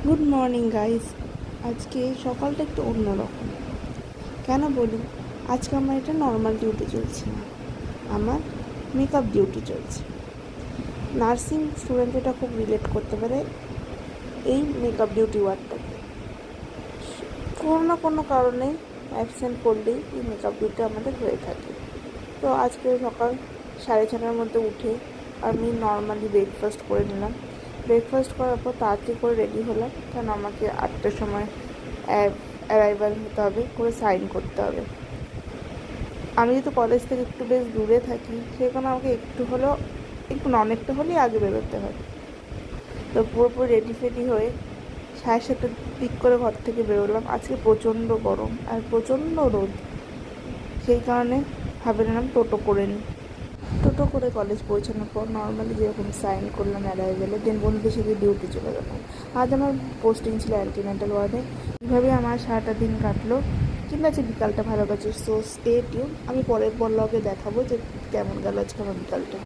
Good morning guys. আজকে সকালটা একটু অন্যরকম। কেন বলি? আজকে আমার এটা নর্মাল ডিউটি চলছে না, আমার মেকআপ ডিউটি চলছে। নার্সিং স্টুডেন্ট এটা খুব রিলেট করতে পারে এই মেকআপ ডিউটি ওয়ার্ডটাকে। কোনো না কোনো কারণে অ্যাবসেন্ট করলেই এই মেকআপ ডিউটি আমাদের হয়ে থাকে। তো আজকে সকাল 6:30টার মধ্যে উঠে আমি নর্মালি ব্রেকফাস্ট করে নিলাম। ব্রেকফাস্ট করার পর তাড়াতাড়ি করে রেডি হলাম, কারণ আমাকে 8টার সময় অ্যারাইভাল হতে হবে, করে সাইন করতে হবে। আমি যেহেতু কলেজ থেকে একটু বেশ দূরে থাকি, সেখানে আমাকে একটু হলেও, একটু না অনেকটা হলেই আগে বেরোতে হয়। তো পুরোপুরি রেডি ফেডি হয়ে 7:30টার দিক করে ঘর থেকে বেরোলাম। আজকে প্রচণ্ড গরম আর প্রচণ্ড রোদ, সেই কারণে ভাবে নিলাম টোটো করে নিই। টোটো করে কলেজ পৌঁছানোর পর নর্মালি যেরকম সাইন করলাম অ্যারাইভেলে, দেন বন্ধুদের সাথে ডিউটি চলে গেলাম। আজ আমার পোস্টিং ছিল অ্যান্টিনাটাল ওয়ার্ডে। এইভাবে আমার সারাটা দিন কাটলো, কিন্তু আজকে বিকালটা ভালো কাছে। সো স্টে টিউন, আমি পরের ব্লগে দেখাবো যে কেমন গেল আজকে আমার বিকালটা।